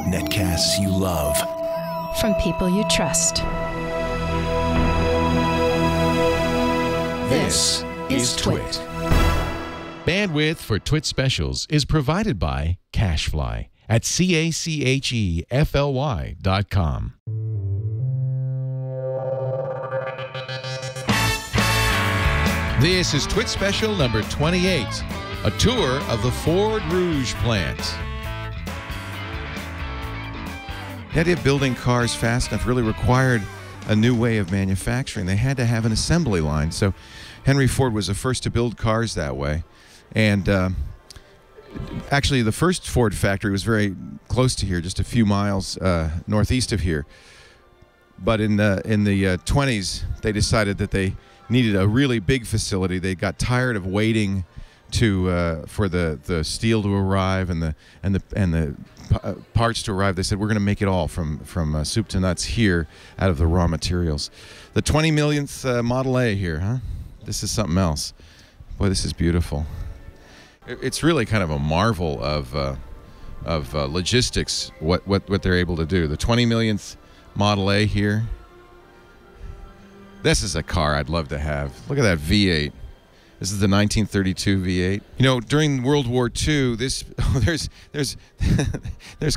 Netcasts you love. From people you trust. This is TWiT. Bandwidth for TWiT specials is provided by CacheFly at CACHEFLY.com. This is TWiT special number 28, a tour of the Ford Rouge plant. The idea of building cars fast enough really required a new way of manufacturing. They had to have an assembly line. So Henry Ford was the first to build cars that way. And actually, the first Ford factory was very close to here, just a few miles northeast of here. But in the 20s, they decided that they needed a really big facility. They got tired of waiting for the steel to arrive and the parts to arrive. They said, we're going to make it all from soup to nuts here out of the raw materials. The 20 millionth Model A here, huh? This is something else. Boy, this is beautiful. It's really kind of a marvel of logistics, what they're able to do. The 20 millionth Model A here. This is a car I'd love to have. Look at that V8. This is the 1932 V8. You know, during World War II, there's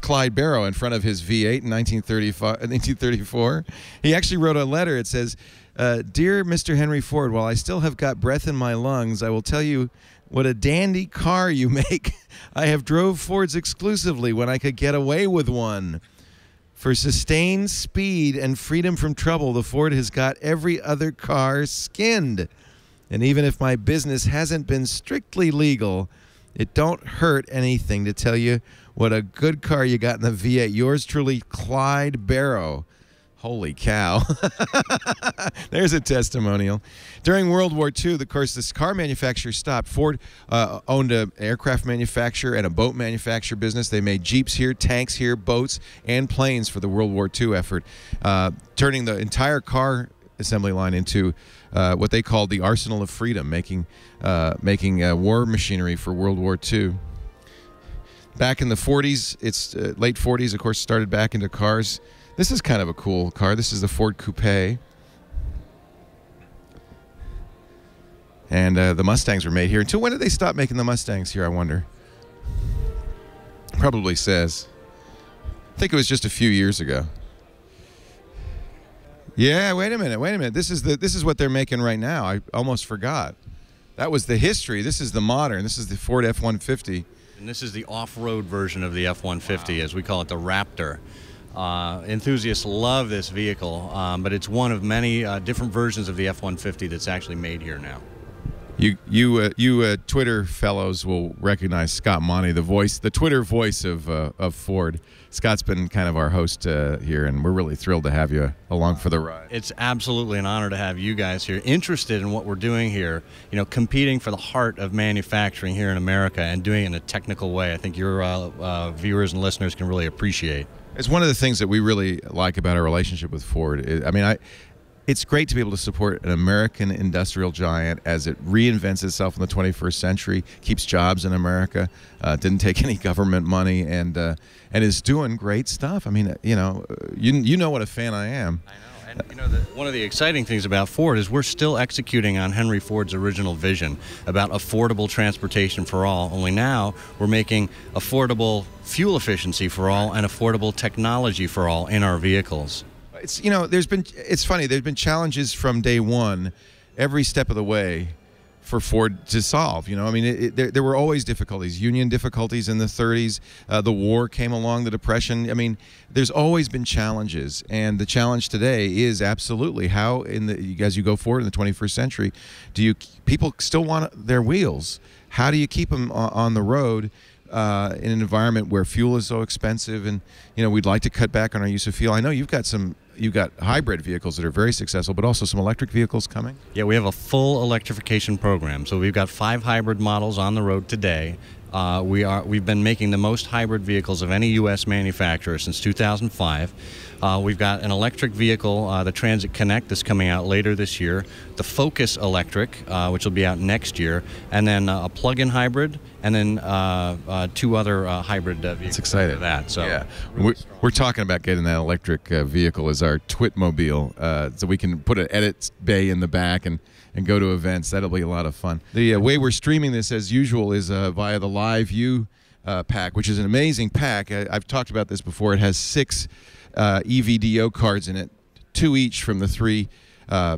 Clyde Barrow in front of his V8 in 1934. He actually wrote a letter. It says, "Dear Mr. Henry Ford, while I still have got breath in my lungs, I will tell you what a dandy car you make. I have drove Fords exclusively when I could get away with one. For sustained speed and freedom from trouble, the Ford has got every other car skinned. And even if my business hasn't been strictly legal, it don't hurt anything to tell you what a good car you got in the V8. Yours truly, Clyde Barrow." Holy cow. There's a testimonial. During World War II, of course, this car manufacturer stopped. Ford owned an aircraft manufacturer and a boat manufacturer business. They made Jeeps here, tanks here, boats, and planes for the World War II effort, turning the entire car assembly line into what they called the Arsenal of Freedom, making war machinery for World War II. Back in the 40s, it's late 40s, of course, started back into cars. This is kind of a cool car. This is the Ford Coupe. And the Mustangs were made here. Until when did they stop making the Mustangs here, I wonder? Probably says. I think it was just a few years ago. Yeah, wait a minute. This is what they're making right now. I almost forgot. That was the history. This is the modern. This is the Ford F-150. And this is the off-road version of the F-150, as we call it, the Raptor. Enthusiasts love this vehicle, but it's one of many different versions of the F-150 that's actually made here now. You Twitter fellows will recognize Scott Monty, the Twitter voice of Ford. Scott's been kind of our host here, and we're really thrilled to have you along for the ride. It's absolutely an honor to have you guys here, interested in what we're doing here, you know, competing for the heart of manufacturing here in America and doing it in a technical way. I think your viewers and listeners can really appreciate. It's one of the things that we really like about our relationship with Ford. It's great to be able to support an American industrial giant as it reinvents itself in the 21st century, keeps jobs in America, didn't take any government money, and is doing great stuff. I mean, you know what a fan I am. I know. And you know, one of the exciting things about Ford is we're still executing on Henry Ford's original vision about affordable transportation for all, only now we're making affordable fuel efficiency for all and affordable technology for all in our vehicles. It's funny, there's been challenges from day one, every step of the way, for Ford to solve. You know, I mean, there were always difficulties, union difficulties in the 30s. The war came along, the Depression. I mean, there's always been challenges, and the challenge today is absolutely how, as you go forward in the 21st century, people still want their wheels? How do you keep them on the road in an environment where fuel is so expensive? And you know, we'd like to cut back on our use of fuel. I know you've got hybrid vehicles that are very successful, but also some electric vehicles coming? Yeah, we have a full electrification program. So we've got 5 hybrid models on the road today. We've been making the most hybrid vehicles of any U.S. manufacturer since 2005. We've got an electric vehicle, the Transit Connect, that's coming out later this year, the Focus Electric, which will be out next year, and then a plug-in hybrid, and then 2 other hybrid vehicles. It's exciting. For that. So yeah, really we're talking about getting that electric vehicle as our TWiT mobile, so we can put an edit bay in the back and go to events. That'll be a lot of fun. The way we're streaming this, as usual, is via the Live View pack, which is an amazing pack. I've talked about this before. It has 6 EVDO cards in it, 2 each from the 3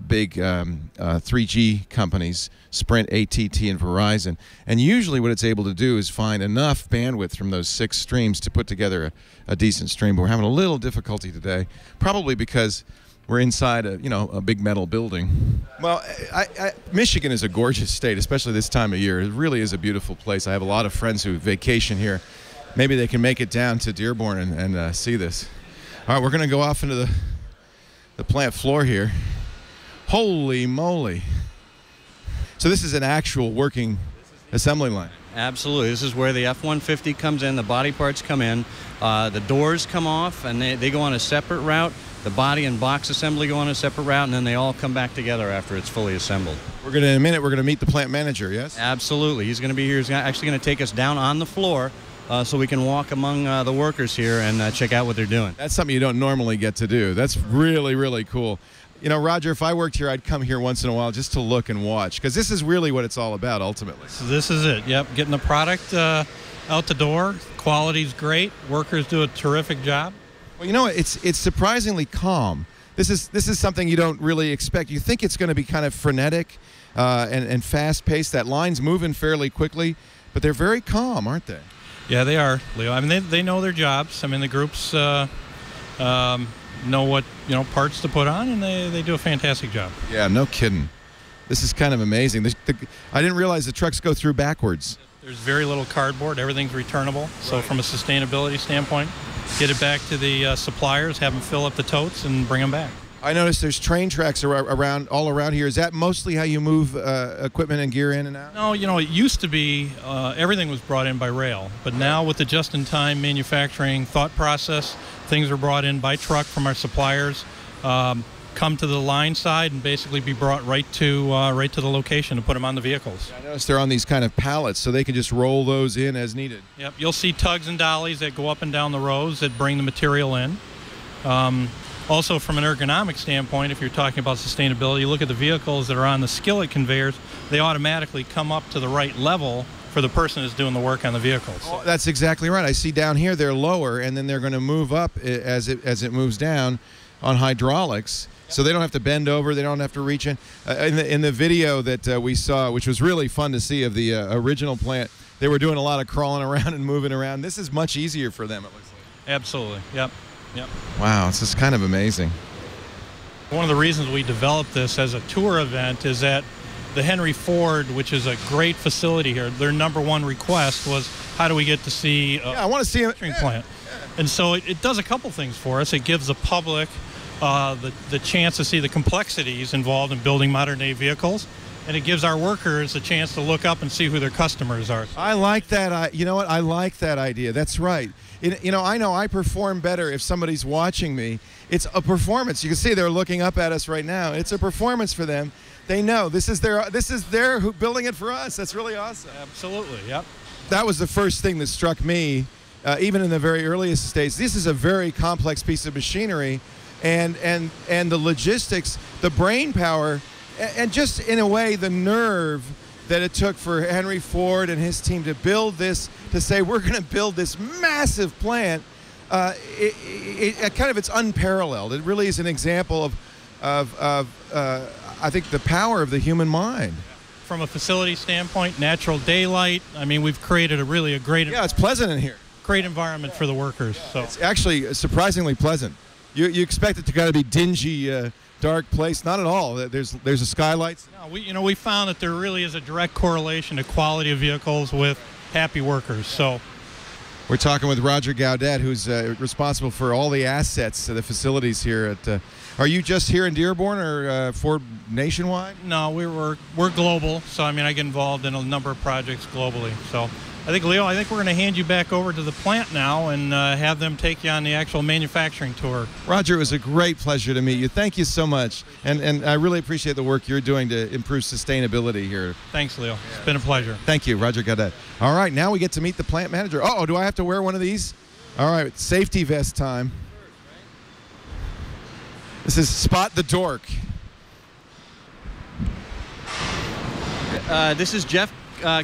big 3G companies, Sprint, AT&T, and Verizon. And usually what it's able to do is find enough bandwidth from those 6 streams to put together a decent stream. But we're having a little difficulty today, probably because we're inside a big metal building. Well, Michigan is a gorgeous state, especially this time of year. It really is a beautiful place. I have a lot of friends who vacation here. Maybe they can make it down to Dearborn and see this. All right, we're going to go off into the plant floor here. Holy moly. So this is an actual working assembly line. Absolutely. This is where the F-150 comes in, the body parts come in, the doors come off, and they go on a separate route. The body and box assembly go on a separate route, and then they all come back together after it's fully assembled. In a minute, we're going to meet the plant manager, yes? Absolutely. He's going to be here. He's actually going to take us down on the floor so we can walk among the workers here and check out what they're doing. That's something you don't normally get to do. That's really, really cool. You know, Roger, if I worked here, I'd come here once in a while just to look and watch, because this is really what it's all about, ultimately. So this is it. Yep, getting the product out the door. Quality's great. Workers do a terrific job. Well, you know, it's surprisingly calm. This is something you don't really expect. You think it's going to be kind of frenetic and fast-paced. That line's moving fairly quickly, but they're very calm, aren't they? Yeah, they are, Leo. I mean, they know their jobs. I mean, the groups know what parts to put on, and they do a fantastic job. Yeah, no kidding. This is kind of amazing. I didn't realize the trucks go through backwards. There's very little cardboard. Everything's returnable. So from a sustainability standpoint, get it back to the suppliers, have them fill up the totes, and bring them back. I noticed there's train tracks all around here. Is that mostly how you move equipment and gear in and out? No, it used to be everything was brought in by rail. But now with the just-in-time manufacturing thought process, things are brought in by truck from our suppliers, come to the line side, and basically be brought right to the location to put them on the vehicles. I noticed they're on these kind of pallets, so they can just roll those in as needed. Yep, you'll see tugs and dollies that go up and down the rows that bring the material in. Also, from an ergonomic standpoint, if you're talking about sustainability, you look at the vehicles that are on the skillet conveyors, they automatically come up to the right level for the person who's doing the work on the vehicle. So that's exactly right. I see down here they're lower, and then they're going to move up as it moves down on hydraulics. So they don't have to bend over, they don't have to reach in. In the video that we saw, which was really fun to see of the original plant, they were doing a lot of crawling around and moving around. This is much easier for them, it looks like. Absolutely, yep. Wow, this is kind of amazing. One of the reasons we developed this as a tour event is that the Henry Ford, which is a great facility here, their #1 request was, how do we get to see I want to see a plant? And so it does a couple things for us. It gives the public the chance to see the complexities involved in building modern-day vehicles, and it gives our workers a chance to look up and see who their customers are. I like that. You know what? I like that idea. That's right. I know I perform better if somebody's watching me. It's a performance. You can see they're looking up at us right now. It's a performance for them. They know this is their building it for us. That's really awesome. Absolutely. Yep. That was the first thing that struck me, even in the very earliest stages. This is a very complex piece of machinery, and the logistics, the brain power, and just in a way the nerve that it took for Henry Ford and his team to build this, to say we're going to build this massive plant. It's unparalleled. It really is an example of I think the power of the human mind. From a facility standpoint, natural daylight. I mean, we've created a great. Yeah, it's pleasant in here. Great environment for the workers. So it's actually surprisingly pleasant. You expect it to kind of be dingy, dark place. Not at all. There's a skylight. No, we found that there really is a direct correlation to quality of vehicles with happy workers. So we're talking with Roger Gaudet, who's responsible for all the assets of the facilities here at. Are you just here in Dearborn or Ford nationwide? No, we're global. So I mean, I get involved in a number of projects globally. So I think, Leo, we're going to hand you back over to the plant now and have them take you on the actual manufacturing tour. Roger, it was a great pleasure to meet you. Thank you so much. And I really appreciate the work you're doing to improve sustainability here. Thanks, Leo. It's been a pleasure. Thank you, Roger Godet. All right, now we get to meet the plant manager. Oh, do I have to wear one of these? All right, safety vest time. This is Spot the Dork. This is Jeff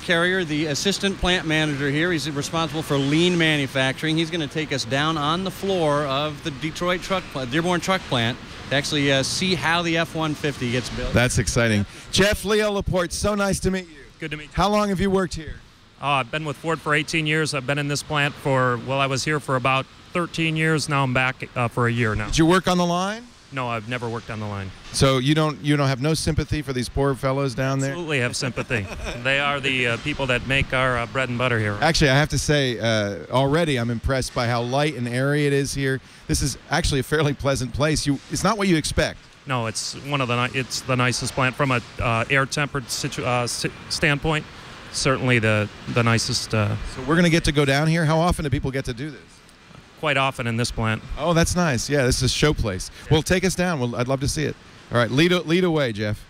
Carrier, the assistant plant manager here. He's responsible for lean manufacturing. He's going to take us down on the floor of the Dearborn truck plant to actually see how the F-150 gets built. That's exciting. Jeff, Leo Laporte, so nice to meet you. Good to meet you. How long have you worked here? I've been with Ford for 18 years. I've been in this plant I was here for about 13 years. Now I'm back for a year now. Did you work on the line? No, I've never worked on the line. So you don't have no sympathy for these poor fellows down there? Absolutely have sympathy. They are the people that make our bread and butter here. Actually, I have to say, already I'm impressed by how light and airy it is here. This is actually a fairly pleasant place. It's not what you expect. No, it's it's the nicest plant from a air-tempered standpoint. Certainly the nicest. So we're going to get to go down here. How often do people get to do this? Quite often in this plant. Oh, that's nice. Yeah, this is a show place. Yeah. Well, take us down. I'd love to see it. All right, lead away, Jeff.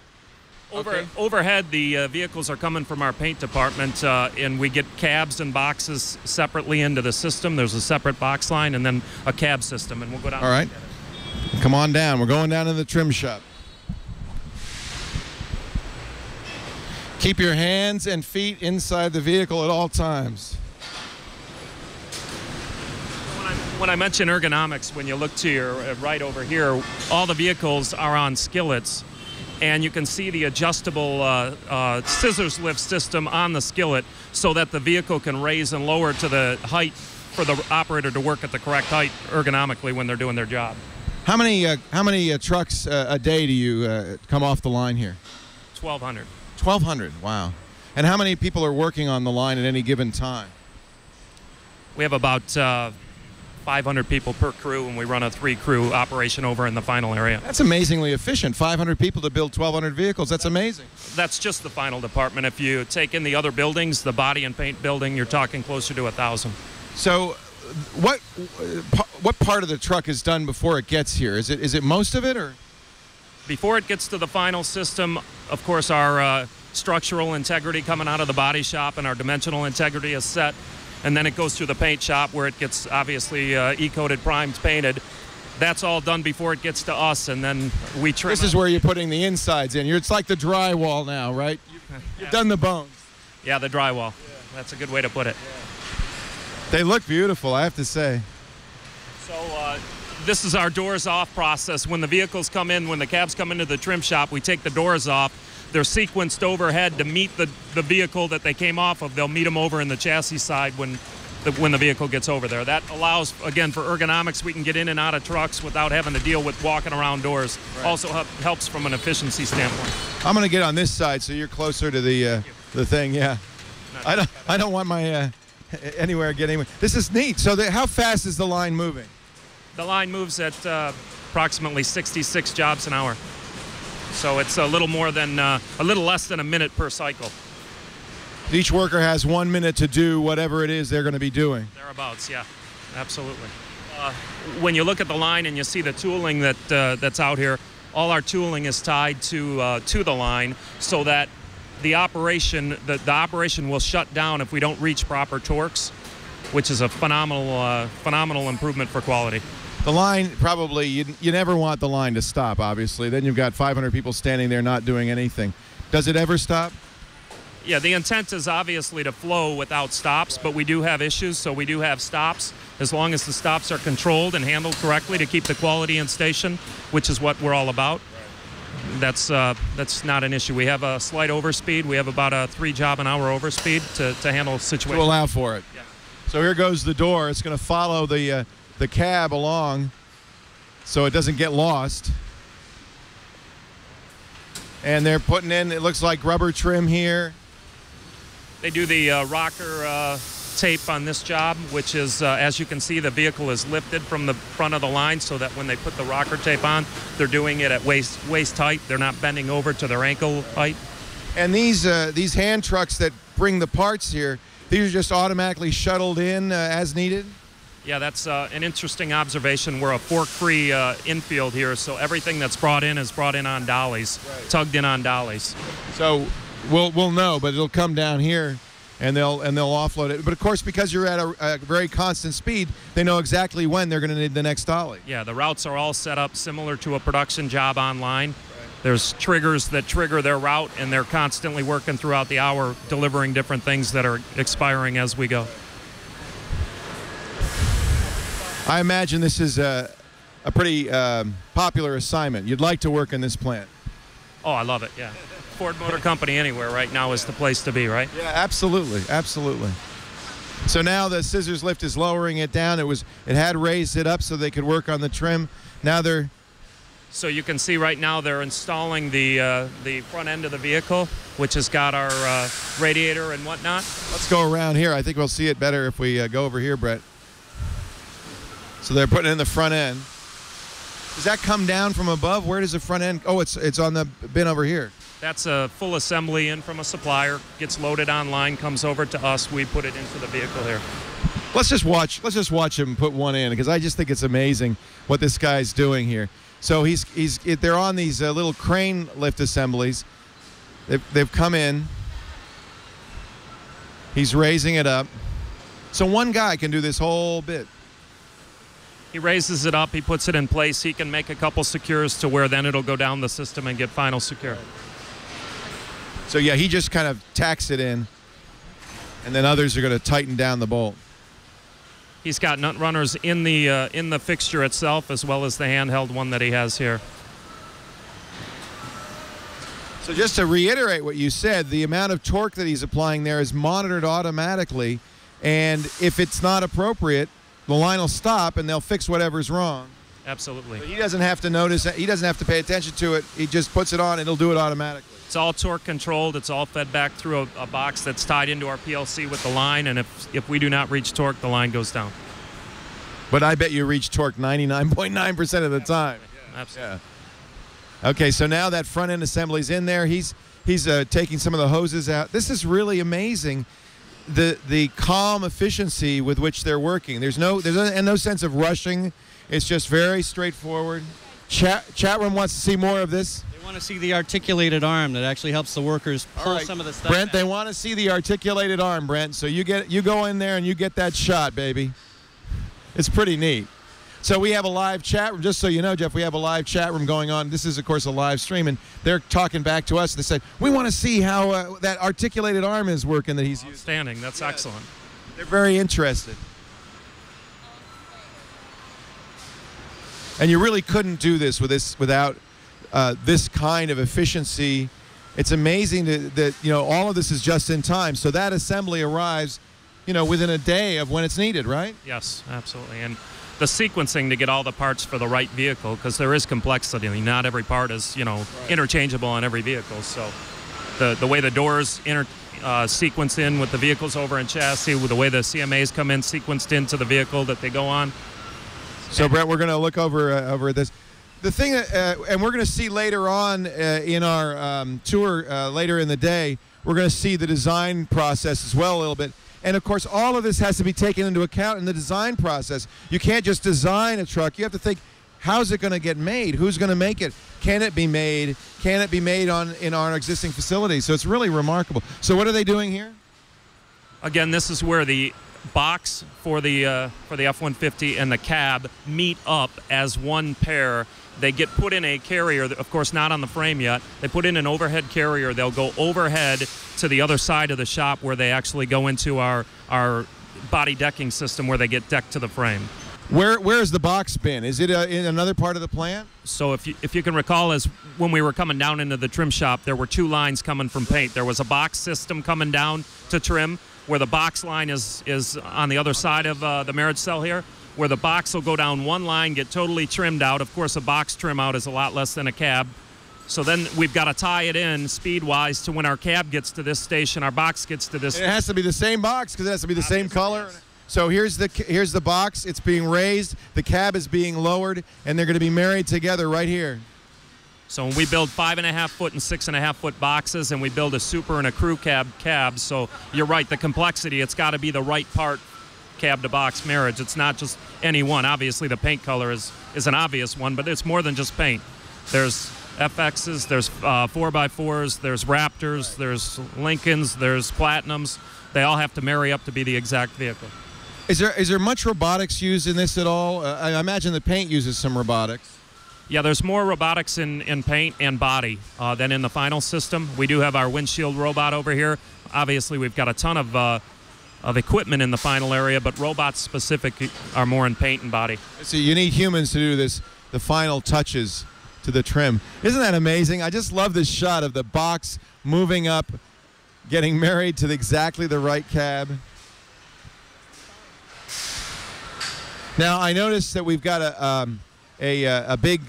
Overhead, the vehicles are coming from our paint department, and we get cabs and boxes separately into the system. There's a separate box line and then a cab system, and we'll go down. All right. Come on down. We're going down to the trim shop. Keep your hands and feet inside the vehicle at all times. When I mention ergonomics, when you look to your right over here, all the vehicles are on skillets, and you can see the adjustable scissors lift system on the skillet so that the vehicle can raise and lower to the height for the operator to work at the correct height ergonomically when they're doing their job. How many trucks a day do you come off the line here? 1,200. 1,200, wow. And how many people are working on the line at any given time? We have about 500 people per crew, and we run a 3-crew operation over in the final area. That's amazingly efficient. 500 people to build 1,200 vehicles. That's amazing. That's just the final department. If you take in the other buildings, the body and paint building, you're talking closer to 1,000. So what part of the truck is done before it gets here? Is it most of it, or? Before it gets to the final system, of course, our structural integrity coming out of the body shop and our dimensional integrity is set. And then it goes through the paint shop where it gets obviously E-coated, primed, painted. That's all done before it gets to us, and then we trim. This is where you're putting the insides in. It's like the drywall now, right? You've done the bones. Yeah, the drywall. Yeah. That's a good way to put it. Yeah. They look beautiful, I have to say. So this is our doors off process. When the vehicles come in, when the cabs come into the trim shop, we take the doors off. They're sequenced overhead to meet the vehicle that they came off of. They'll meet them over in the chassis side when the vehicle gets over there. That allows, again, for ergonomics, we can get in and out of trucks without having to deal with walking around doors. Right. Also helps from an efficiency standpoint. I'm going to get on this side so you're closer to the thing. Yeah, I don't want my anywhere getting. This is neat. So how fast is the line moving? The line moves at approximately 66 jobs an hour. So it's a little less than a minute per cycle. Each worker has 1 minute to do whatever it is they're going to be doing. Thereabouts, yeah, absolutely. When you look at the line and you see the tooling that's out here, all our tooling is tied to the line so that the operation will shut down if we don't reach proper torques, which is a phenomenal improvement for quality. The line, probably, you never want the line to stop, obviously. Then you've got 500 people standing there not doing anything. Does it ever stop? Yeah, the intent is obviously to flow without stops, but we do have issues, so we do have stops. As long as the stops are controlled and handled correctly to keep the quality in station, which is what we're all about, that's not an issue. We have a slight overspeed. We have about a 3 job an hour overspeed to handle situations. To allow for it. Yeah. So here goes the door. It's going to follow the cab along so it doesn't get lost. And they're putting in, it looks like rubber trim here. They do the rocker tape on this job, which is, as you can see, the vehicle is lifted from the front of the line so that when they put the rocker tape on, they're doing it at waist height. They're not bending over to their ankle height. And these hand trucks that bring the parts here, these are just automatically shuttled in as needed? Yeah, that's an interesting observation. We're a fork-free infield here, so everything that's brought in is brought in on dollies, tugged in on dollies. So we'll know, but it'll come down here, and they'll offload it. But of course, because you're at a very constant speed, they know exactly when they're going to need the next dolly. Yeah, the routes are all set up similar to a production job online. There's triggers that trigger their route, and they're constantly working throughout the hour, delivering different things that are expiring as we go. I imagine this is a pretty popular assignment. You'd like to work in this plant. Oh, I love it, yeah. Ford Motor Company anywhere right now is the place to be, right? Yeah, absolutely, absolutely. So now the scissors lift is lowering it down. It had raised it up so they could work on the trim. Now they're... So you can see right now they're installing the front end of the vehicle, which has got our radiator and whatnot. Let's go around here. I think we'll see it better if we go over here, Brett. So they're putting in the front end. Does that come down from above? Where does the front end? Oh, it's on the bin over here. That's a full assembly in from a supplier. Gets loaded online, comes over to us. We put it into the vehicle here. Let's just watch him put one in, because I just think it's amazing what this guy's doing here. So they're on these little crane lift assemblies. They've come in. He's raising it up. So one guy can do this whole bit. He raises it up, he puts it in place, he can make a couple secures to where then it'll go down the system and get final secure. So yeah, he just kind of tacks it in, and then others are going to tighten down the bolt. He's got nut runners in the fixture itself, as well as the handheld one that he has here. So just to reiterate what you said, the amount of torque that he's applying there is monitored automatically, and if it's not appropriate, the line will stop and they'll fix whatever's wrong. Absolutely. So he doesn't have to notice it. He doesn't have to pay attention to it. He just puts it on and it'll do it automatically. It's all torque controlled. It's all fed back through a box that's tied into our PLC with the line, and if we do not reach torque, the line goes down. But I bet you reach torque 99.9% of the time. Yeah, absolutely. Yeah. Okay, so now that front end assembly's in there. He's taking some of the hoses out. This is really amazing. The calm efficiency with which they're working. There's no sense of rushing. It's just very straightforward. Chat room wants to see more of this. They want to see the articulated arm that actually helps the workers pull some of the stuff Brent, out. they want to see the articulated arm, Brent. So you go in there and you get that shot, baby. It's pretty neat. So we have a live chat room. Just so you know, Jeff, we have a live chat room going on. This is, of course, a live stream, and they're talking back to us. They said, we want to see how that articulated arm is working that he's using. Outstanding. That's excellent. They're very interested. And you really couldn't do this without this kind of efficiency. It's amazing that all of this is just in time. So that assembly arrives, within a day of when it's needed, right? Yes, absolutely. And the sequencing to get all the parts for the right vehicle, because there is complexity. I mean, not every part is, interchangeable on every vehicle. So the way the doors sequence in with the vehicles over in chassis, with the way the CMAs come in sequenced into the vehicle that they go on. So, Brett, we're going to look over this. The thing, and we're going to see later on in our tour later in the day, we're going to see the design process as well a little bit. And, of course, all of this has to be taken into account in the design process. You can't just design a truck. You have to think, how's it going to get made? Who's going to make it? Can it be made? Can it be made in our existing facilities? So it's really remarkable. So what are they doing here? Again, this is where the box for the F-150 and the cab meet up as one pair. They get put in a carrier, of course not on the frame yet. They put in an overhead carrier. They'll go overhead to the other side of the shop where they actually go into our body decking system where they get decked to the frame. Where is the box bin? Is it in another part of the plant? So if you can recall, as when we were coming down into the trim shop, there were two lines coming from paint. There was a box system coming down to trim, where the box line is on the other side of the marriage cell here, where the box will go down one line, get totally trimmed out. Of course, a box trim out is a lot less than a cab. So then we've got to tie it in speed-wise to when our cab gets to this station, our box gets to this. It has to be the same box because it has to be the same color. Yes. So here's the box. It's being raised. The cab is being lowered, and they're going to be married together right here. So when we build 5.5 foot and 6.5 foot boxes, and we build a super and a crew cab, so you're right, the complexity, it's got to be the right part cab to box marriage. It's not just any one. Obviously the paint color is an obvious one, but it's more than just paint. There's FXs, there's 4x4s, there's Raptors, there's Lincolns, there's Platinums. They all have to marry up to be the exact vehicle. Is there much robotics used in this at all? I imagine the paint uses some robotics. Yeah, there's more robotics in paint and body than in the final system. We do have our windshield robot over here. Obviously, we've got a ton of equipment in the final area, but robots specific are more in paint and body. So you need humans to do this, the final touches to the trim. Isn't that amazing? I just love this shot of the box moving up, getting married to exactly the right cab. Now I noticed that we've got a big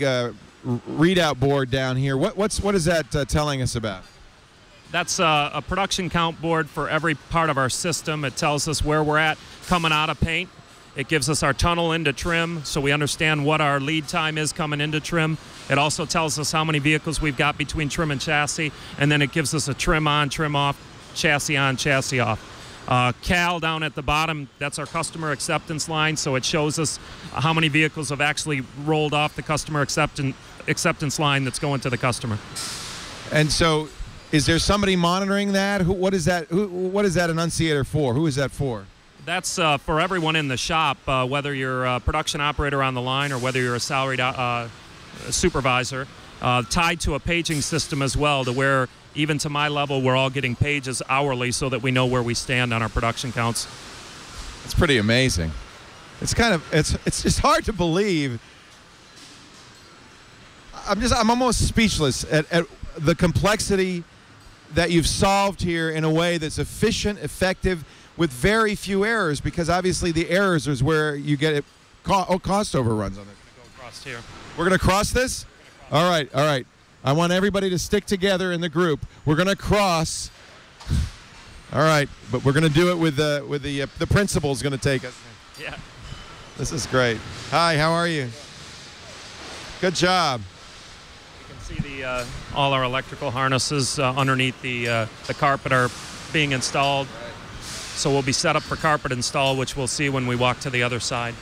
readout board down here. What is that telling us about? That's a production count board for every part of our system. It tells us where we're at coming out of paint. It gives us our tunnel into trim, so we understand what our lead time is coming into trim. It also tells us how many vehicles we've got between trim and chassis, and then it gives us a trim on, trim off, chassis on, chassis off. Cal down at the bottom, that's our customer acceptance line, so it shows us how many vehicles have actually rolled off the customer acceptance line that's going to the customer. And so, is there somebody monitoring that? What is that? What is that annunciator for? Who is that for? That's for everyone in the shop, whether you're a production operator on the line or whether you're a salaried supervisor, tied to a paging system as well, to where even to my level, we're all getting pages hourly so that we know where we stand on our production counts. It's pretty amazing. It's just hard to believe. I'm almost speechless at the complexity that you've solved here in a way that's efficient, effective, with very few errors, because obviously the errors is where you get it cost overruns on it. We're going to go across here. We're going to cross this? All right. I want everybody to stick together in the group. We're going to cross. All right, but we're going to do it with the principal's going to take us. Yeah. This is great. Hi, how are you? Good job. You can see all our electrical harnesses underneath the carpet are being installed. So we'll be set up for carpet install, which we'll see when we walk to the other side.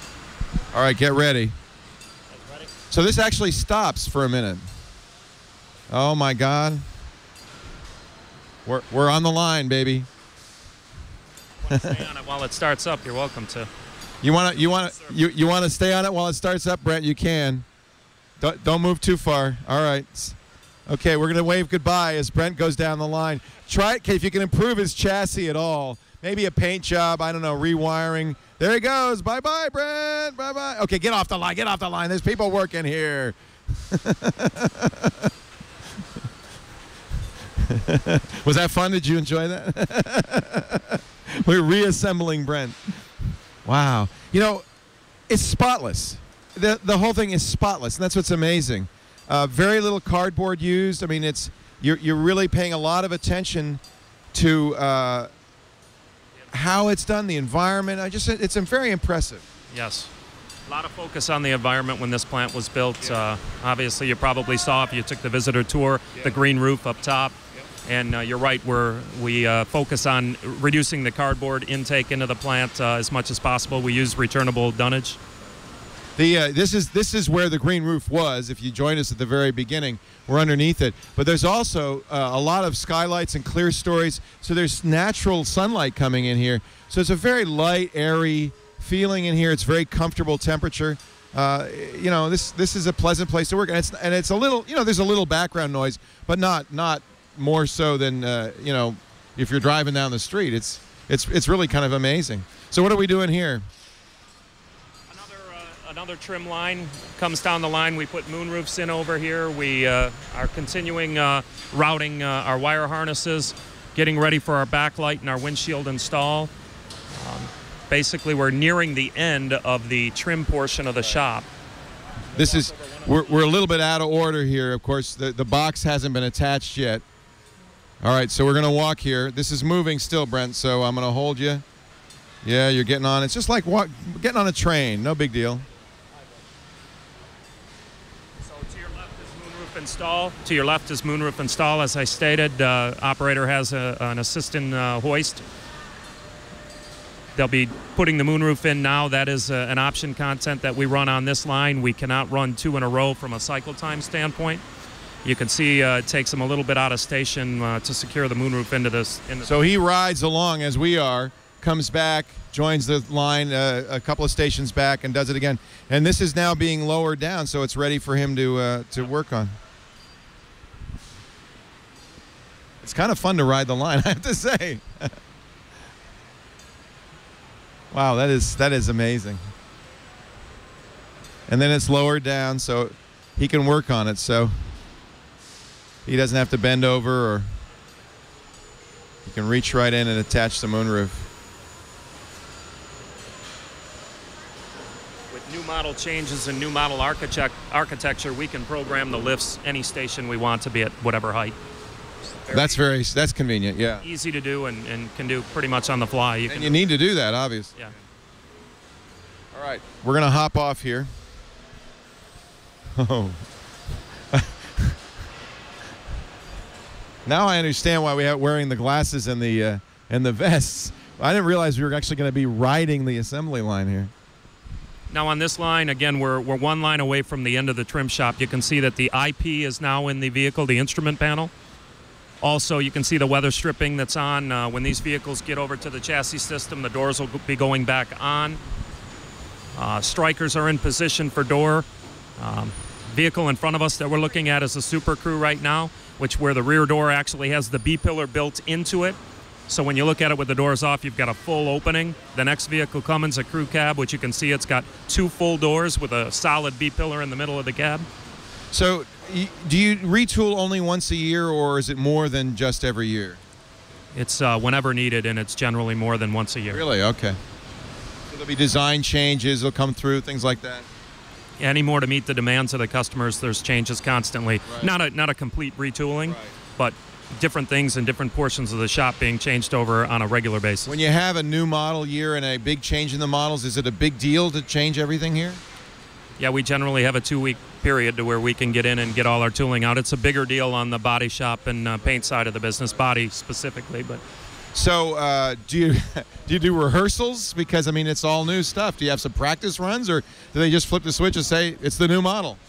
All right, get ready. So this actually stops for a minute. Oh my God. We're on the line, baby. Want to stay on it while it starts up? You're welcome to. You want to stay on it while it starts up, Brent? You can. Don't move too far. All right. Okay, we're gonna wave goodbye as Brent goes down the line. Try it, if you can improve his chassis at all. Maybe a paint job. I don't know, rewiring. There he goes. Bye bye, Brent. Bye bye. Okay, get off the line. Get off the line. There's people working here. Was that fun? Did you enjoy that? We're reassembling Brent. Wow. You know, it's spotless. The whole thing is spotless, and that's what's amazing. Very little cardboard used. I mean, you're really paying a lot of attention to how it's done, the environment. It's very impressive. Yes. A lot of focus on the environment when this plant was built. Obviously, you probably saw if you took the visitor tour, the green roof up top. And you're right, we focus on reducing the cardboard intake into the plant as much as possible. We use returnable dunnage. This is where the green roof was. If you joined us at the very beginning, we're underneath it. But there's also a lot of skylights and clear stories, so there's natural sunlight coming in here. So it's a very light, airy feeling in here. It's very comfortable temperature. You know, this is a pleasant place to work, and it's a little, you know, there's a little background noise, but not more so than you know, if you're driving down the street. It's really kind of amazing. So what are we doing here? Another trim line comes down the line. We put moonroofs in over here. We are continuing routing our wire harnesses, getting ready for our backlight and our windshield install. Basically, we're nearing the end of the trim portion of the shop. We're a little bit out of order here. Of course, the box hasn't been attached yet. All right, so we're going to walk here. This is moving still, Brent, so I'm going to hold you. Yeah, you're getting on. It's just like getting on a train. No big deal. So to your left is Moonroof Install. To your left is Moonroof Install. As I stated, operator has an assistant hoist. They'll be putting the moonroof in now. That is an option content that we run on this line. We cannot run 2 in a row from a cycle time standpoint. You can see it takes them a little bit out of station to secure the moonroof into this. So he rides along as we are, comes back, joins the line a couple of stations back, and does it again. And this is now being lowered down, so it's ready for him to work on. It's kind of fun to ride the line, I have to say. Wow, that is amazing. And then it's lowered down so he can work on it, so he doesn't have to bend over, or he can reach right in and attach the moonroof. With new model changes and new model architecture, we can program the lifts any station we want to be at whatever height. That's convenient, yeah. Easy to do and can do pretty much on the fly. And you need to do that, obviously. Yeah. All right, we're going to hop off here. Oh. Now I understand why we are wearing the glasses and the vests. I didn't realize we were actually going to be riding the assembly line here. Now on this line, again, we're one line away from the end of the trim shop. You can see that the IP is now in the vehicle, the instrument panel. Also, you can see the weather stripping that's on. When these vehicles get over to the chassis system, the doors will be going back on. Strikers are in position for door. Vehicle in front of us that we're looking at is a Super Crew right now, where the rear door actually has the B-pillar built into it. So when you look at it with the doors off, you've got a full opening. The next vehicle comes, a crew cab, which you can see it's got 2 full doors with a solid B-pillar in the middle of the cab. So do you retool only once a year, or is it more than just every year? It's whenever needed, and it's generally more than once a year. Really? Okay. So there'll be design changes, they'll come through, things like that? Any more to meet the demands of the customers, there's changes constantly. Right. Not a complete retooling, right, but different things in different portions of the shop being changed over on a regular basis. When you have a new model year and a big change in the models, is it a big deal to change everything here? Yeah, we generally have a 2-week period to where we can get in and get all our tooling out. It's a bigger deal on the body shop and paint side of the business, body specifically. But so do you do rehearsals? Because I mean, it's all new stuff. Do you have some practice runs, or do they just flip the switch and say it's the new model?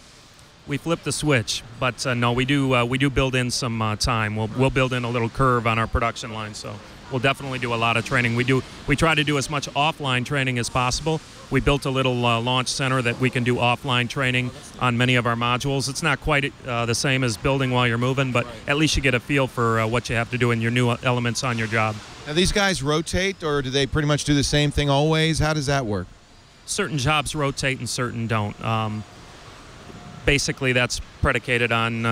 We flip the switch, but no, we do build in some time. We'll build in a little curve on our production line, so we'll definitely do a lot of training. We try to do as much offline training as possible. We built a little launch center that we can do offline training on many of our modules. It's not quite the same as building while you're moving, but at least you get a feel for what you have to do in your new elements on your job. Now, these guys rotate, or do they pretty much do the same thing always? How does that work? Certain jobs rotate and certain don't. Basically, that's predicated on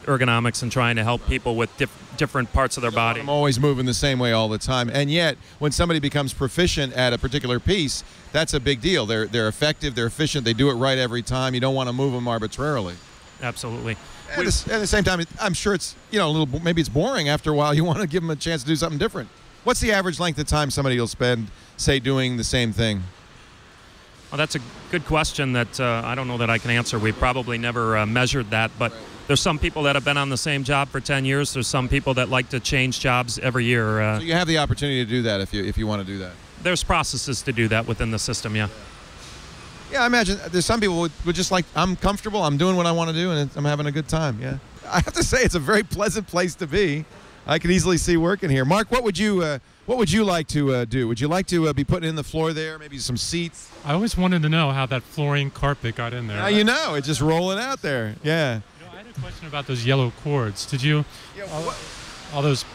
ergonomics and trying to help people with different parts of their body. I'm always moving the same way all the time, and yet when somebody becomes proficient at a particular piece, that's a big deal. They're effective, they're efficient, they do it right every time. You don't want to move them arbitrarily. Absolutely. At the same time, I'm sure it's a little, maybe it's boring after a while. You want to give them a chance to do something different. What's the average length of time somebody will spend, say, doing the same thing? Well, that's a good question that I don't know that I can answer. We probably never measured that, but there's some people that have been on the same job for 10 years. There's some people that like to change jobs every year. So you have the opportunity to do that if you want to do that. There's processes to do that within the system, yeah. Yeah, I imagine there's some people would just like, I'm comfortable, I'm doing what I want to do, and I'm having a good time, yeah. I have to say, it's a very pleasant place to be. I could easily see working here. Mark, what would you like to do? Would you like to be putting in the floor there, maybe some seats? I always wanted to know how that flooring carpet got in there. Now you know, it's just rolling out there, yeah. I had a question about those yellow cords. Did you, all those,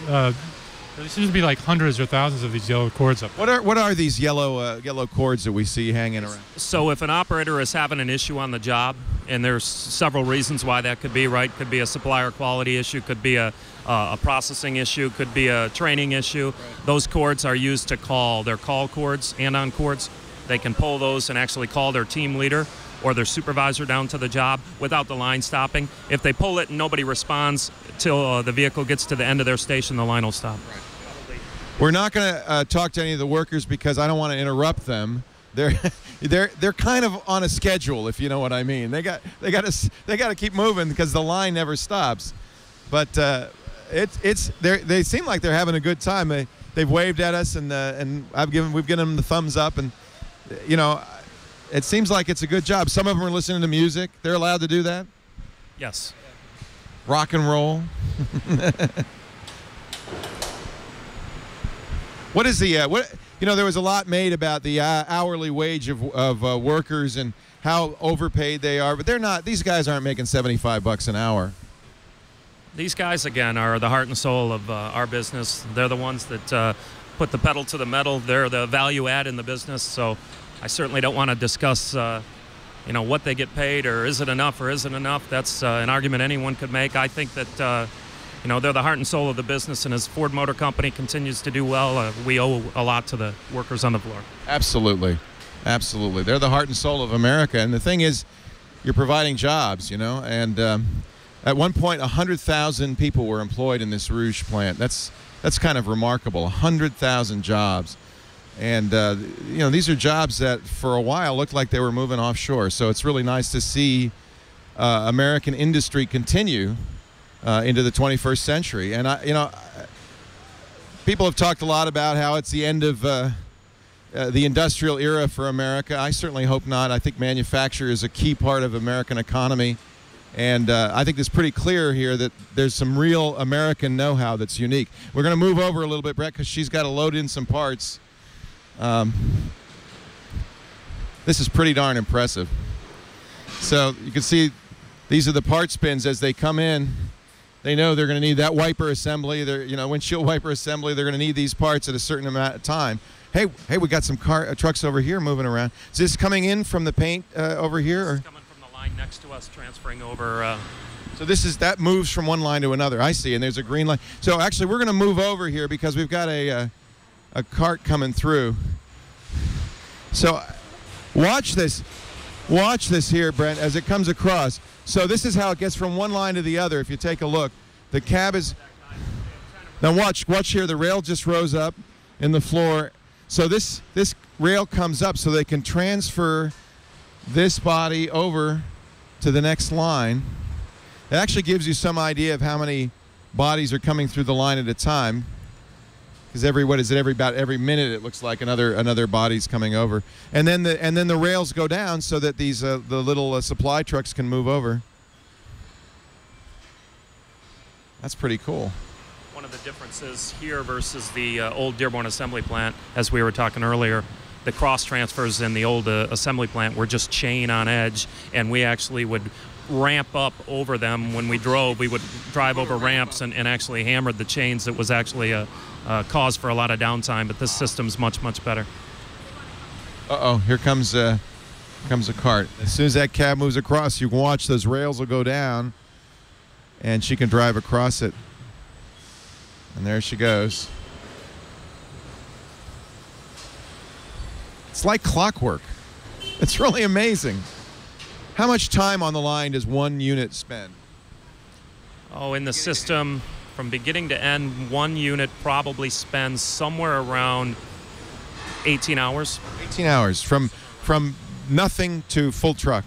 there seems to be like hundreds or thousands of these yellow cords up there. What are these yellow cords that we see hanging around? So if an operator is having an issue on the job, and there's several reasons why that could be, right? Could be a supplier quality issue, could be a processing issue, could be a training issue. Right. Those cords are used to call. They're call cords, and-on cords. They can pull those and actually call their team leader or their supervisor down to the job without the line stopping. If they pull it and nobody responds till the vehicle gets to the end of their station, the line will stop. Right. We're not going to talk to any of the workers because I don't want to interrupt them. they're kind of on a schedule, if you know what I mean. They got to keep moving because the line never stops. But they seem like they're having a good time. They've waved at us, and we've given them the thumbs up, and you know, it seems like it's a good job. Some of them are listening to music. They're allowed to do that. Yes. Rock and roll. What is the what? You know, there was a lot made about the hourly wage of workers and how overpaid they are, but they're not. These guys aren't making $75 an hour. These guys, again, are the heart and soul of our business. They're the ones that put the pedal to the metal. They're the value add in the business. So I certainly don't want to discuss, you know, what they get paid or is it enough or isn't enough. That's an argument anyone could make. I think that, you know, they're the heart and soul of the business. And as Ford Motor Company continues to do well, we owe a lot to the workers on the floor. Absolutely. Absolutely. They're the heart and soul of America. And the thing is, you're providing jobs, you know, and at one point, 100,000 people were employed in this Rouge plant. That's kind of remarkable, 100,000 jobs. And, you know, these are jobs that for a while looked like they were moving offshore. So it's really nice to see American industry continue into the 21st century. And, you know, people have talked a lot about how it's the end of the industrial era for America. I certainly hope not. I think manufacture is a key part of American economy. And I think it's pretty clear here that there's some real American know-how that's unique. We're going to move over a little bit, Brett, because she's got to load in some parts. This is pretty darn impressive. So you can see these are the parts bins as they come in. They know they're going to need that wiper assembly. You know, windshield wiper assembly. They're going to need these parts at a certain amount of time. Hey, we got some trucks over here moving around. Is this coming in from the paint over here? Or? Next to us, transferring over. So that moves from one line to another. I see, and there's a green line. So actually, we're going to move over here because we've got a cart coming through. So watch this here, Brent, as it comes across. So this is how it gets from one line to the other. If you take a look, the cab is. Now watch here. The rail just rose up in the floor. So this rail comes up so they can transfer this body over to the next line. It actually gives you some idea of how many bodies are coming through the line at a time, because about every minute it looks like another body's coming over, and then the rails go down so that these the little supply trucks can move over. That's pretty cool. One of the differences here versus the old Dearborn assembly plant, as we were talking earlier, the cross transfers in the old assembly plant were just chain on edge, and we actually would ramp up over them when we drove. We would drive over ramps and actually hammered the chains. It was actually a cause for a lot of downtime, but this system's much, much better. Uh-oh, here comes a cart. As soon as that cab moves across, you can watch those rails will go down, and she can drive across it. And there she goes. It's like clockwork. It's really amazing. How much time on the line does one unit spend? Oh, in the system, from beginning to end, one unit probably spends somewhere around 18 hours. 18 hours, from nothing to full truck.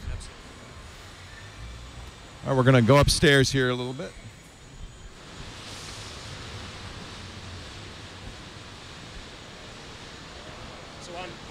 All right, we're going to go upstairs here a little bit.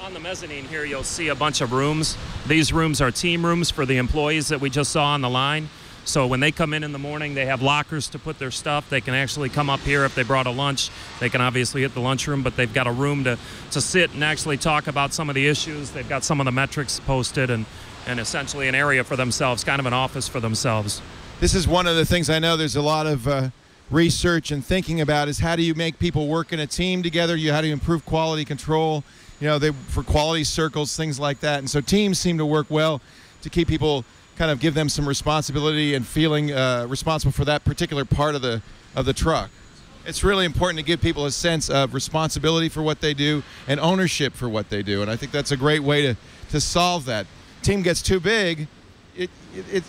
On the mezzanine here, you'll see a bunch of rooms. These rooms are team rooms for the employees that we just saw on the line. So when they come in the morning, they have lockers to put their stuff. They can actually come up here if they brought a lunch. They can obviously hit the lunchroom, but they've got a room to sit and actually talk about some of the issues. They've got some of the metrics posted and essentially an area for themselves, kind of an office for themselves. This is one of the things I know there's a lot of research and thinking about is how do you make people work in a team together? How do you improve quality control? You know, for quality circles, things like that. And so teams seem to work well to keep people, kind of give them some responsibility and feeling responsible for that particular part of the truck. It's really important to give people a sense of responsibility for what they do and ownership for what they do. And I think that's a great way to solve that. Team gets too big,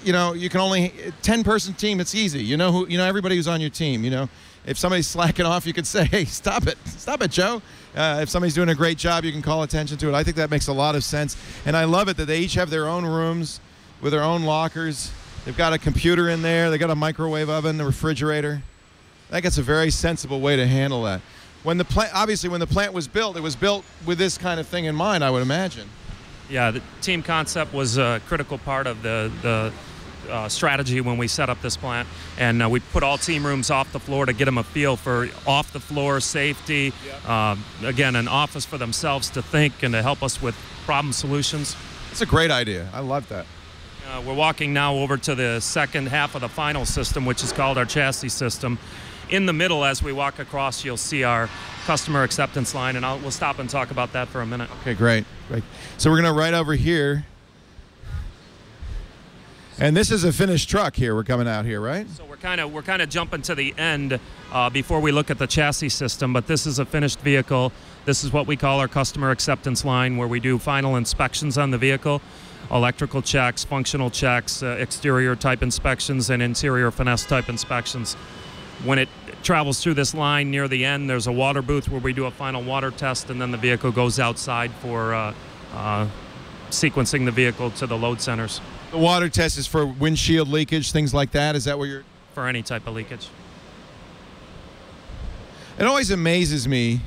you know, you can only 10-person team. It's easy. You know everybody who's on your team. You know, if somebody's slacking off, you can say, hey, stop it, Joe. If somebody's doing a great job, you can call attention to it. I think that makes a lot of sense, and I love it that they each have their own rooms with their own lockers. They've got a computer in there. They got a microwave oven, a refrigerator. I think it's a very sensible way to handle that. When the plant was built, it was built with this kind of thing in mind, I would imagine. Yeah, the team concept was a critical part of the strategy when we set up this plant, and we put all team rooms off the floor to get them a feel for off-the-floor safety. Again, an office for themselves to think and to help us with problem solutions. It's a great idea. I love that. We're walking now over to the second half of the final system, which is called our chassis system. In the middle, as we walk across, you'll see our customer acceptance line, and we'll stop and talk about that for a minute. Okay, great. So we're going to right over here. And this is a finished truck here. We're coming out here, right? So we're kind of jumping to the end before we look at the chassis system, but this is a finished vehicle. This is what we call our customer acceptance line, where we do final inspections on the vehicle, electrical checks, functional checks, exterior type inspections, and interior finesse type inspections. When it travels through this line near the end, there's a water booth where we do a final water test, and then the vehicle goes outside for sequencing the vehicle to the load centers. The water test is for windshield leakage, things like that. Is that what you're... For any type of leakage. It always amazes me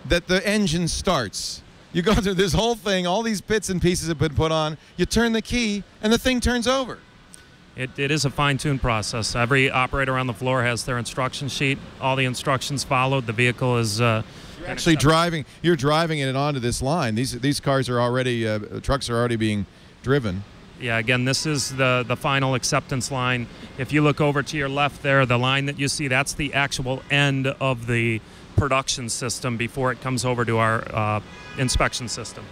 that the engine starts. You go through this whole thing, all these bits and pieces have been put on, you turn the key, and the thing turns over. It is a fine-tuned process. Every operator on the floor has their instruction sheet. All the instructions followed. The vehicle is... You're actually driving. You're driving it onto this line. These cars are already... trucks are already being driven. Yeah, again, this is the final acceptance line. If you look over to your left there, the line that you see, that's the actual end of the production system before it comes over to our inspection system.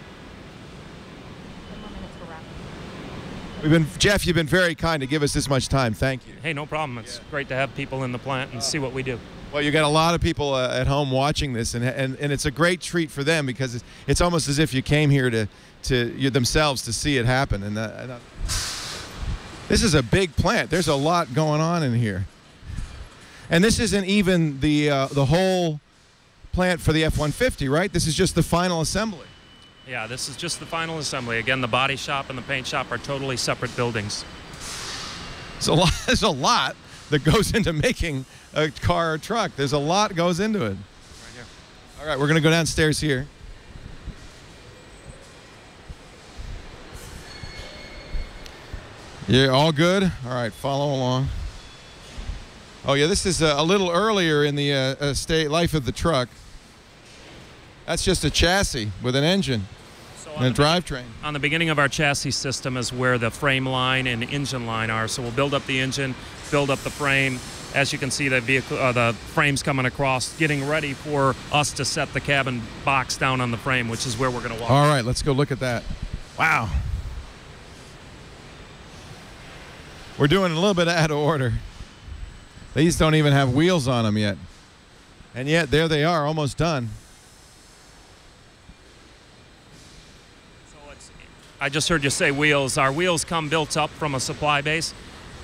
Jeff, you've been very kind to give us this much time. Thank you. Hey, no problem. It's great to have people in the plant and see what we do. Well, you got a lot of people at home watching this, and it's a great treat for them because it's almost as if you came here to themselves to see it happen. And this is a big plant. There's a lot going on in here, and this isn't even the whole plant for the F-150, right? This is just the final assembly. Yeah, this is just the final assembly. Again, the body shop and the paint shop are totally separate buildings. There's a lot that goes into making a car or truck. There's a lot goes into it. Right here. All right, we're going to go downstairs here. Yeah, all good? All right, follow along. Oh, yeah, this is a little earlier in the life of the truck. That's just a chassis with an engine and a drivetrain. On the beginning of our chassis system is where the frame line and engine line are. So we'll build up the engine, build up the frame. As you can see, the vehicle, the frame's coming across, getting ready for us to set the cabin box down on the frame, which is where we're going to walk. All right, let's go look at that. Wow. We're doing a little bit out of order. These don't even have wheels on them yet. And yet, there they are, almost done. I just heard you say wheels. Our wheels come built up from a supply base,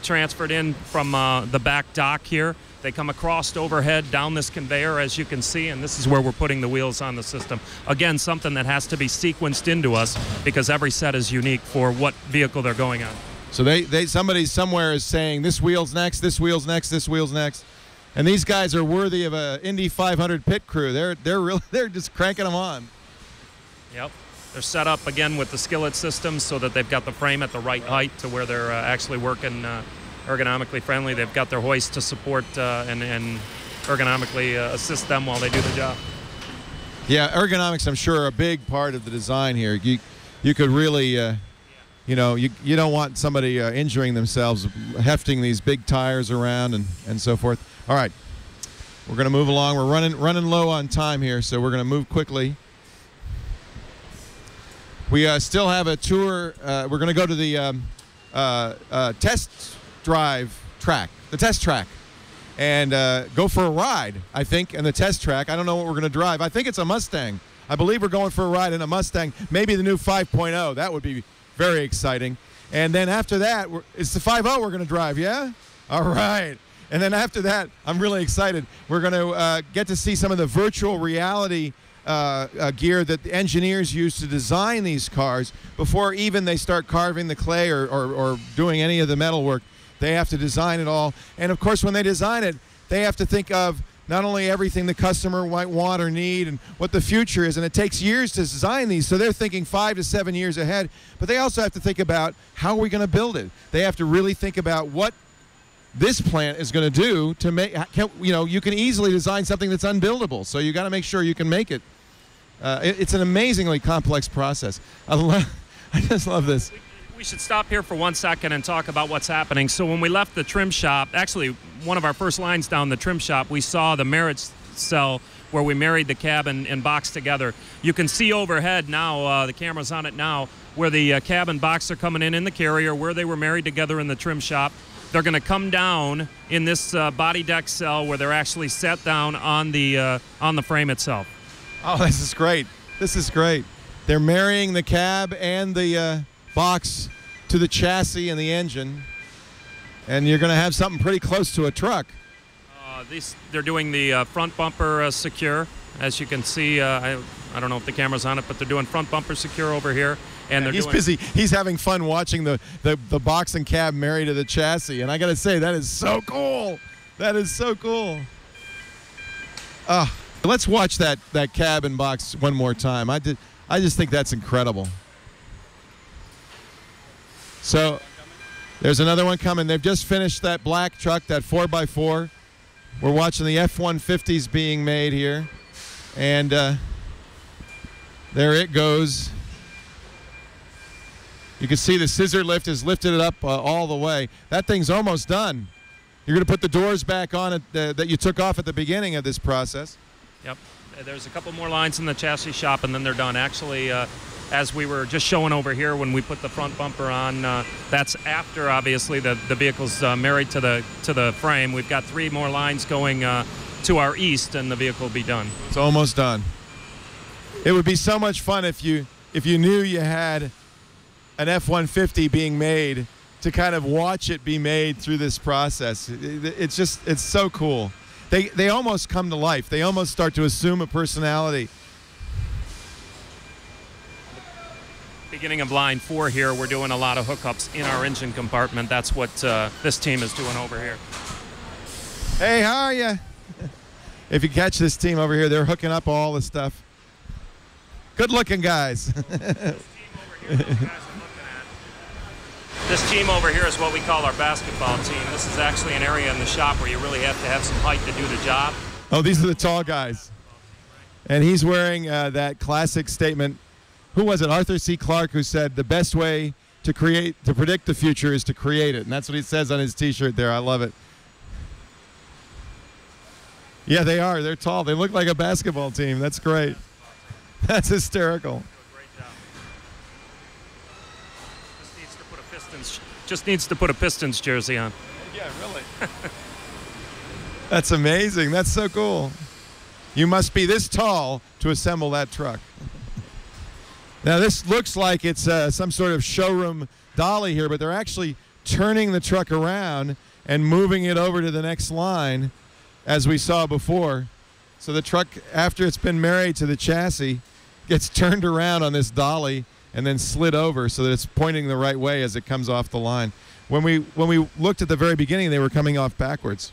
transferred in from the back dock here. They come across overhead down this conveyor, as you can see, and this is where we're putting the wheels on the system. Again, something that has to be sequenced into us because every set is unique for what vehicle they're going on. So somebody somewhere is saying this wheel's next, this wheel's next, this wheel's next, and these guys are worthy of a Indy 500 pit crew. They're just cranking them on. Yep. They're set up again with the skillet system so that they've got the frame at the right height to where they're actually working ergonomically friendly. They've got their hoist to support and ergonomically assist them while they do the job. Yeah, ergonomics, I'm sure, are a big part of the design here. You could really, you know, you don't want somebody injuring themselves, hefting these big tires around and so forth. All right, we're going to move along. We're running low on time here, so we're going to move quickly. We still have a tour. We're going to go to the test drive track, the test track, and go for a ride, I think, in the test track. I don't know what we're going to drive. I think it's a Mustang. I believe we're going for a ride in a Mustang, maybe the new 5.0. That would be very exciting. And then after that, it's the 5.0 we're going to drive, yeah? All right. And then after that, I'm really excited. We're going to get to see some of the virtual reality gear that the engineers use to design these cars before even they start carving the clay or doing any of the metal work. They have to design it all. And, of course, when they design it, they have to think of not only everything the customer might want or need and what the future is, and it takes years to design these, so they're thinking 5 to 7 years ahead, but they also have to think about how are we going to build it. They have to really think about what this plant is going to do to make, you can easily design something that's unbuildable, so you got to make sure you can make it. It's an amazingly complex process. I just love this. We should stop here for 1 second and talk about what's happening. So when we left the trim shop, actually one of our first lines down the trim shop, we saw the marriage cell where we married the cab and box together. You can see overhead now, the camera's on it now, where the cab and box are coming in the carrier, where they were married together in the trim shop. They're going to come down in this body deck cell where they're actually set down on the frame itself. Oh, this is great. This is great. They're marrying the cab and the box to the chassis and the engine, and you're going to have something pretty close to a truck. They're doing the front bumper secure. As you can see, I don't know if the camera's on it, but they're doing front bumper secure over here. And he's busy. He's having fun watching the box and cab married to the chassis, and I got to say, that is so cool. That is so cool. Let's watch that cab and box one more time. I just think that's incredible. So there's another one coming. They've just finished that black truck, that 4x4. We're watching the F-150s being made here. And there it goes. You can see the scissor lift has lifted it up all the way. That thing's almost done. You're going to put the doors back on it that you took off at the beginning of this process. Yep. There's a couple more lines in the chassis shop, and then they're done. Actually, as we were just showing over here when we put the front bumper on, that's after, obviously, the vehicle's married to the frame. We've got 3 more lines going to our east, and the vehicle will be done. It's almost done. It would be so much fun if you knew you had an F-150 being made to kind of watch it be made through this process. It's so cool. They almost come to life. They almost start to assume a personality. Beginning of line 4 here, we're doing a lot of hookups in our engine compartment. That's what this team is doing over here. Hey, how are you? If you catch this team over here, they're hooking up all the stuff. Good looking guys. This team over here is what we call our basketball team. This is actually an area in the shop where you really have to have some height to do the job. Oh, these are the tall guys. And he's wearing that classic statement. Who was it? Arthur C. Clarke, who said the best way to predict the future is to create it. And that's what he says on his T-shirt there. I love it. Yeah, they are. They're tall. They look like a basketball team. That's great. That's hysterical. Just needs to put a Pistons jersey on. Yeah, really. That's amazing. That's so cool. You must be this tall to assemble that truck. Now, this looks like it's some sort of showroom dolly here, but they're actually turning the truck around and moving it over to the next line, as we saw before. So the truck, after it's been married to the chassis, gets turned around on this dolly and then slid over so that it's pointing the right way as it comes off the line. When we looked at the very beginning, they were coming off backwards.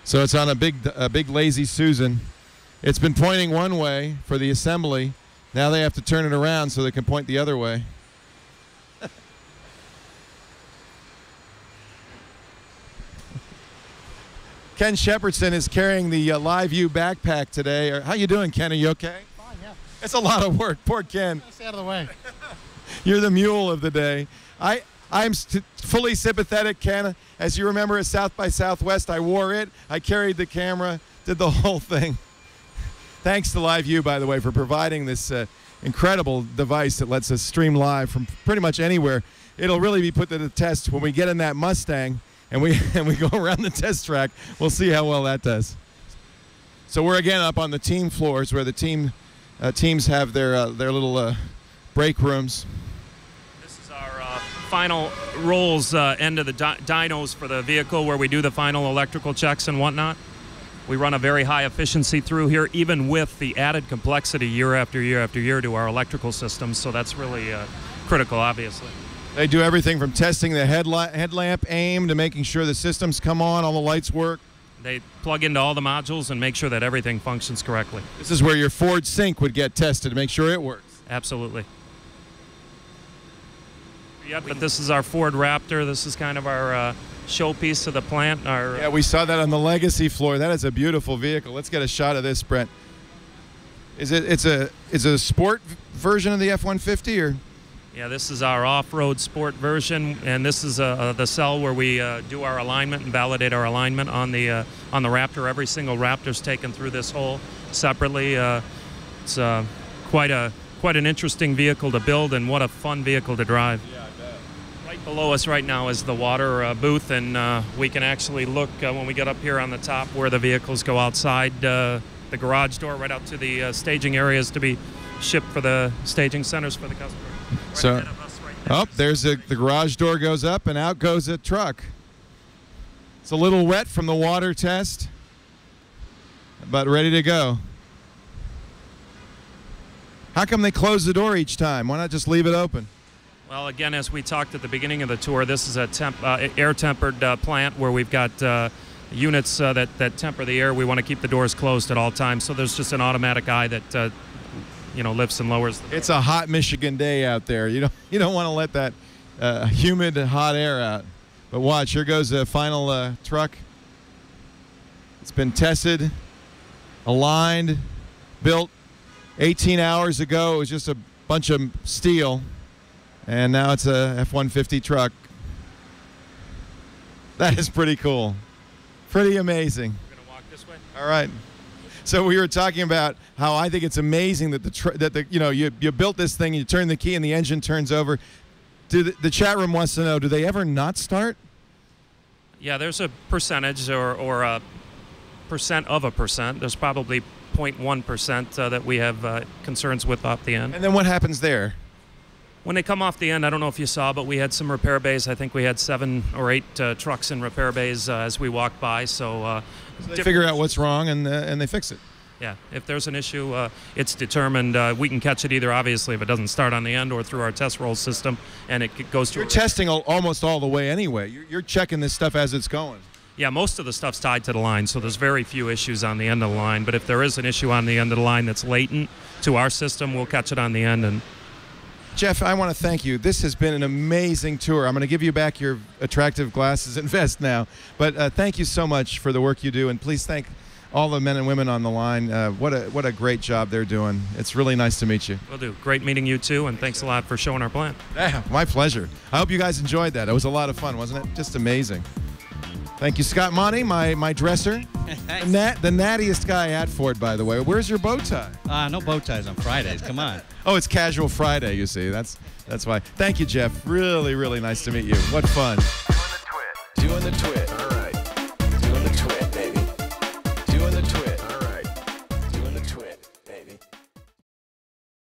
So it's on a big lazy Susan. It's been pointing one way for the assembly. Now they have to turn it around so they can point the other way. Ken Shepherdson is carrying the Live View backpack today. How you doing, Ken? Are you okay? Fine, yeah. It's a lot of work. Poor Ken. Stay out of the way. You're the mule of the day. I'm fully sympathetic, Ken. As you remember at South by Southwest, I wore it. I carried the camera, did the whole thing. Thanks to Live View, by the way, for providing this incredible device that lets us stream live from pretty much anywhere. It'll really be put to the test when we get in that Mustang and we go around the test track. We'll see how well that does. So we're again up on the team floors where the teams have their little break rooms. This is our final rolls end of the dynos for the vehicle where we do the final electrical checks and whatnot. We run a very high efficiency through here, even with the added complexity year after year after year to our electrical systems. So that's really critical, obviously. They do everything from testing the headlamp aim to making sure the systems come on, all the lights work. They plug into all the modules and make sure that everything functions correctly. This is where your Ford Sync would get tested to make sure it works. Absolutely. Yep, but this is our Ford Raptor. This is kind of our showpiece of the plant. Yeah, we saw that on the Legacy floor. That is a beautiful vehicle. Let's get a shot of this, Brent. It's a sport version of the F-150, or? Yeah, this is our off-road sport version, and this is the cell where we do our alignment and validate our alignment on the Raptor. Every single Raptor's taken through this hole separately. It's quite an interesting vehicle to build, and what a fun vehicle to drive. Yeah, I bet. Right below us right now is the water booth, and we can actually look when we get up here on the top where the vehicles go outside the garage door right out to the staging areas to be shipped for the staging centers for the customer. So, there's the garage door goes up and out goes a truck. It's a little wet from the water test, but ready to go. How come they close the door each time? Why not just leave it open? Well, again, as we talked at the beginning of the tour, this is a air-tempered plant where we've got units that temper the air. We want to keep the doors closed at all times, so there's just an automatic eye that lifts and lowers the door. It's a hot Michigan day out there. You don't want to let that humid, hot air out. But watch, here goes the final truck. It's been tested, aligned, built 18 hours ago. It was just a bunch of steel, and now it's a F-150 truck. That is pretty cool. Pretty amazing. We're going to walk this way. All right. So we were talking about how I think it's amazing that you built this thing, you turn the key, and the engine turns over. The chat room wants to know: do they ever not start? Yeah, there's a percentage or a percent of a percent. There's probably 0.1% that we have concerns with off the end. And then what happens there? When they come off the end, I don't know if you saw, but we had some repair bays. I think we had 7 or 8 trucks in repair bays as we walked by. So they figure out what's wrong and they fix it. Yeah, if there's an issue, it's determined. We can catch it either, obviously, if it doesn't start on the end or through our test roll system, and it goes to. You're testing almost all the way anyway. You're checking this stuff as it's going. Yeah, most of the stuff's tied to the line, so there's very few issues on the end of the line. But if there is an issue on the end of the line that's latent to our system, we'll catch it on the end. And Jeff, I want to thank you. This has been an amazing tour. I'm going to give you back your attractive glasses and vest now. But thank you so much for the work you do, and please thank all the men and women on the line. What a great job they're doing. It's really nice to meet you. Will do. Great meeting you too, and thanks a lot for showing our plant. Yeah, my pleasure. I hope you guys enjoyed that. It was a lot of fun, wasn't it? Just amazing. Thank you, Scott Monty, my dresser. The nattiest guy at Ford, by the way. Where's your bow tie? No bow ties on Fridays. Come on. Oh, it's Casual Friday, you see. That's why. Thank you, Jeff. Really, really nice to meet you. What fun. Doing the TWiT.